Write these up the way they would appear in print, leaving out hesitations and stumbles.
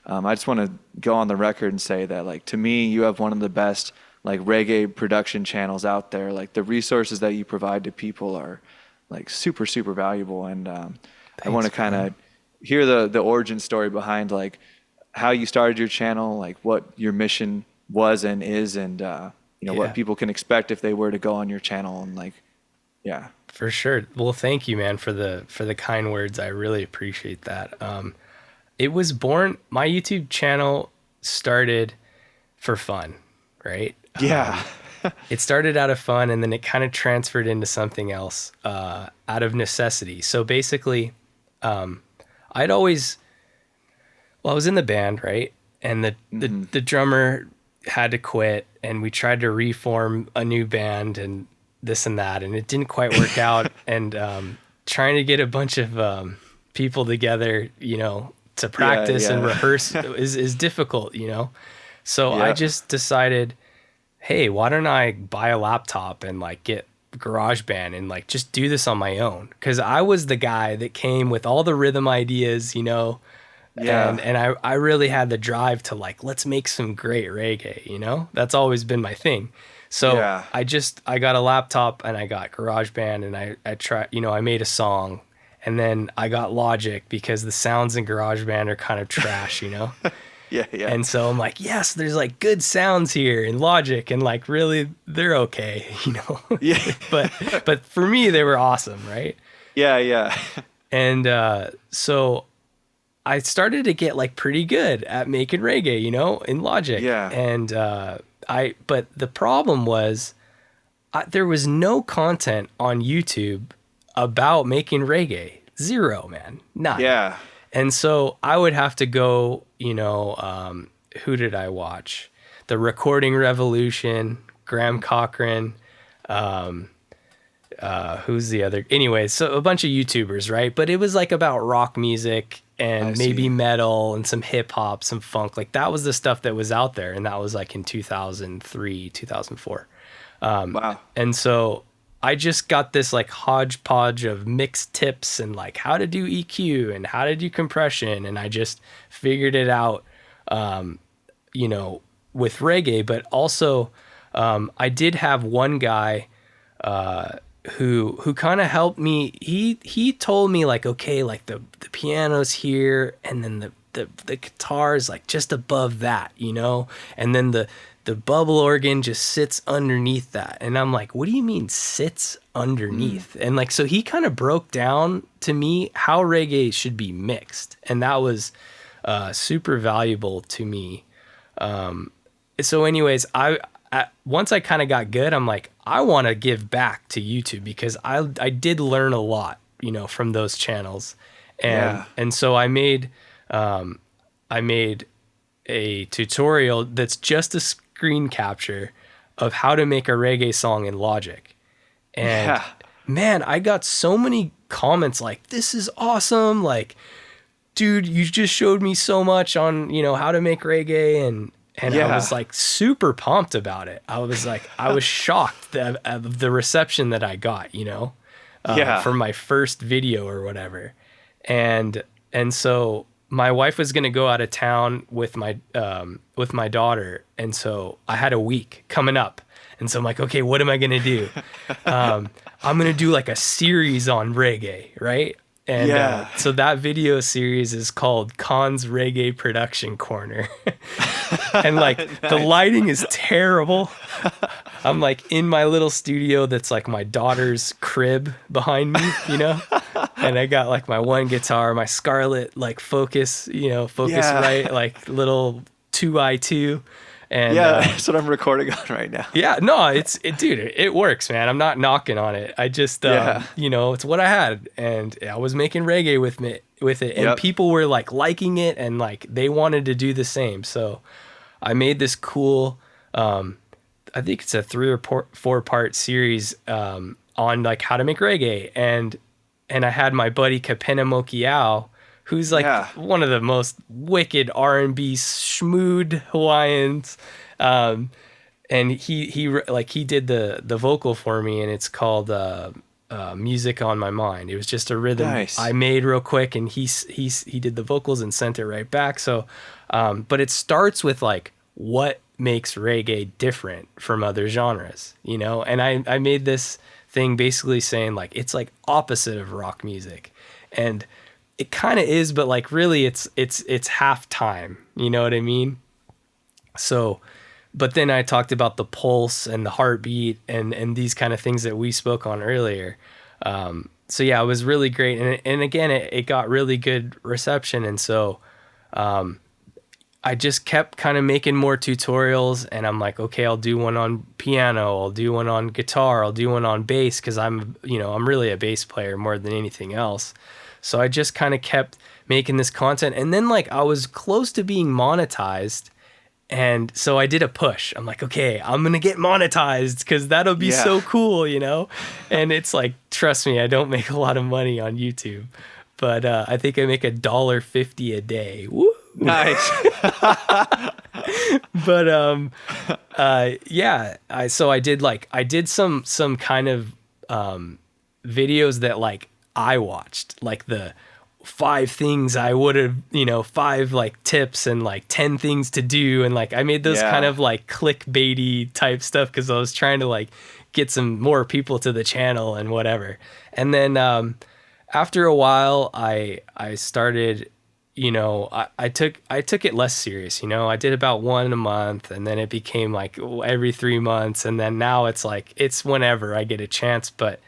I just want to go on the record and say that, like, to me, you have one of the best like reggae production channels out there. Like the resources that you provide to people are like super, super valuable. And I want Thanks, to kind man. of hear the origin story behind like how you started your channel, like what your mission was and is, and what Yeah, people can expect if they were to go on your channel and like, yeah. for sure. Well, thank you, man, for the kind words. I really appreciate that. It was born. My YouTube channel started for fun, right? Yeah. It started out of fun, and then it kind of transferred into something else out of necessity. So basically, I'd always well, I was in the band, right? And hmm the drummer had to quit, and we tried to reform a new band and this and that, and it didn't quite work out. And trying to get a bunch of people together, to Yeah, practice and yeah. rehearse is difficult. So I Yeah. just decided, hey, why don't I buy a laptop and like get GarageBand and like just do this on my own? Because I was the guy that came with all the rhythm ideas. and Yeah. and I really had the drive to like, let's make some great reggae. That's always been my thing. So Yeah. I got a laptop and I got GarageBand, and I tried, I made a song, and then I got Logic because the sounds in GarageBand are kind of trash. Yeah, yeah. And so I'm like, yes, there's like good sounds here in Logic, and like really they're okay. Yeah. but but for me they were awesome, right? Yeah, yeah. And so I started to get like pretty good at making reggae, in Logic. Yeah. And but the problem was there was no content on YouTube about making reggae. Zero, man. None. Yeah. And so I would have to go, who did I watch? The Recording Revolution, Graham Cochran, who's the other? Anyways, so a bunch of YouTubers, right? But it was like about rock music I and maybe see. metal and some hip hop, some funk. Like that was the stuff that was out there. And that was like in 2003, 2004. Wow. And so I just got this like hodgepodge of mixed tips and like how to do EQ and how to do compression. And I just figured it out, with reggae. But also, I did have one guy who kind of helped me. He told me like, okay, like the piano's here, and then the guitar is like just above that, and then the bubble organ just sits underneath that. And I'm like, what do you mean sits Mm. underneath? And like, so he kind of broke down to me how reggae should be mixed. And that was super valuable to me. So anyways, once I kind of got good, I'm like, I want to give back to YouTube because I did learn a lot, from those channels. And Yeah. so I made a tutorial that's just a screen capture of how to make a reggae song in Logic. And Yeah. man, I got so many comments like, this is awesome. Like, dude, you just showed me so much on, how to make reggae. And I Yeah. was like super pumped about it. I was shocked of the reception that I got, Yeah. for my first video or whatever. And so my wife was going to go out of town with my daughter. And so I had a week coming up. And so I'm like, okay, what am I going to do? I'm going to do like a series on reggae, right? And Yeah. so that video series is called Kahn's Reggae Production Corner. And like the Nice. lighting is terrible. I'm like in my little studio that's like my daughter's crib behind me. And I got like my one guitar, my Scarlett like Focus Yeah. right, like little 2i2. And Yeah, that's what I'm recording on right now. yeah, no, dude, it works, man. I'm not knocking on it. I just, Yeah. it's what I had, and I was making reggae with it, and Yep. people were like liking it, and like they wanted to do the same. So I made this cool, I think it's a 3 or 4 part series on like how to make reggae, and I had my buddy Kapena Mokiao, who's like Yeah. one of the most wicked R&B schmood Hawaiians. And he did the vocal for me, and it's called music on my mind. It was just a rhythm Nice. I made real quick, and he did the vocals and sent it right back. So, but it starts with like what makes reggae different from other genres, you know? And I made this thing basically saying like it's like opposite of rock music, and it kind of is, but like really it's half time. You know what I mean? So, but then I talked about the pulse and the heartbeat and these kind of things that we spoke on earlier. So yeah, it was really great. And again, it got really good reception. And so, I just kept kind of making more tutorials, and I'm like, okay, I'll do one on piano. I'll do one on guitar. I'll do one on bass. 'Cause I'm really a bass player more than anything else. So I just kind of kept making this content, and then like I was close to being monetized. And so I did a push. I'm like, okay, I'm going to get monetized because that'll be so cool, you know? And it's like, trust me, I don't make a lot of money on YouTube, but I think I make $1.50 a day. Woo! Nice. But yeah, I did some kind of videos that like I watched, like the 5 things I would have, 5 like tips and like 10 things to do. And like, I made those kind of like clickbaity type stuff, 'cause I was trying to like get some more people to the channel and whatever. And then, after a while I started, I took it less serious. I did about 1 a month, and then it became like every 3 months. And then now it's like, it's whenever I get a chance, but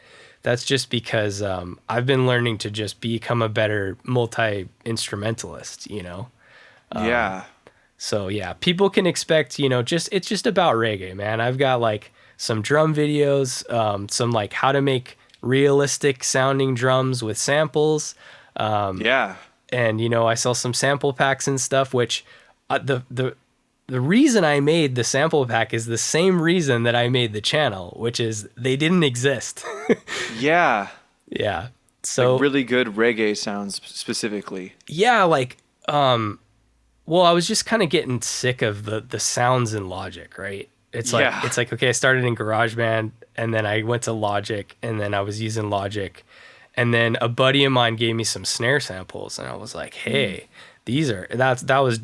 that's just because I've been learning to just become a better multi-instrumentalist, Yeah. So yeah, people can expect, it's just about reggae, man. I've got like some drum videos, some like how to make realistic sounding drums with samples. Yeah. And, I sell some sample packs and stuff, which the reason I made the sample pack is the same reason that I made the channel, which is they didn't exist. Yeah. Yeah. So like really good reggae sounds specifically. yeah, like, well, I was just kind of getting sick of the sounds in Logic, right? It's like, okay, I started in GarageBand, and then I went to Logic, and then I was using Logic, and then a buddy of mine gave me some snare samples, and I was like, hey, that was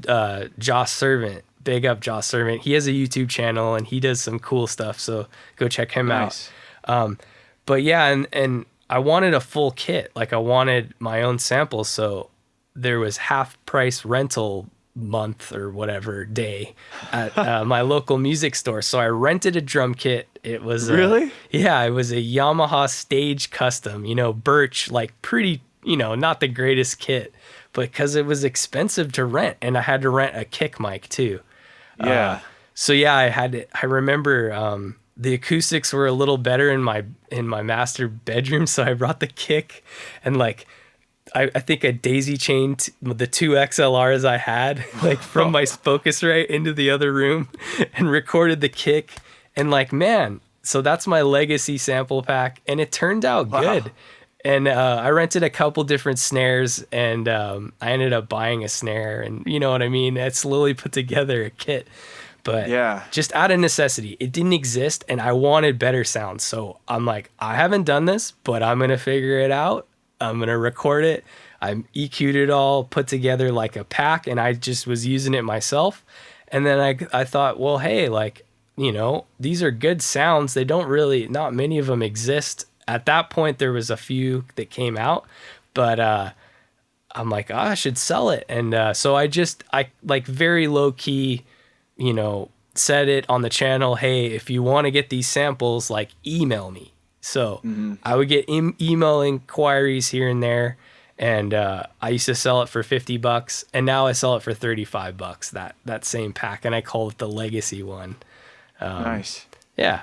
Josh Servant. Big up Josh Servant. He has a YouTube channel, and he does some cool stuff, so go check him out. But yeah, and I wanted a full kit. Like I wanted my own samples, so there was half price rental month or whatever day at my local music store. So I rented a drum kit. It was Really? It was a Yamaha Stage Custom, Birch, like pretty, not the greatest kit, but because it was expensive to rent, and I had to rent a kick mic too. Yeah. So yeah, I remember the acoustics were a little better in my master bedroom, so I brought the kick, and like I think I daisy chained the 2 XLRs I had like from my Focusrite into the other room and recorded the kick, and like, man, so that's my legacy sample pack, and it turned out good. And I rented a couple different snares, and I ended up buying a snare, and you know what I mean? I slowly put together a kit. But just out of necessity, it didn't exist, and I wanted better sounds. So I'm like, I haven't done this, but I'm going to figure it out. I'm going to record it. I EQ'd it all, put together like a pack, and I just was using it myself. And then I thought, well, hey, like, these are good sounds. They don't really, not many of them exist. At that point, there was a few that came out, but I'm like, I should sell it. And so I like very low key, said it on the channel, hey, if you want to get these samples, like email me. So I would get email inquiries here and there, and I used to sell it for $50, and now I sell it for $35. That same pack, and I call it the legacy one. Nice. Yeah.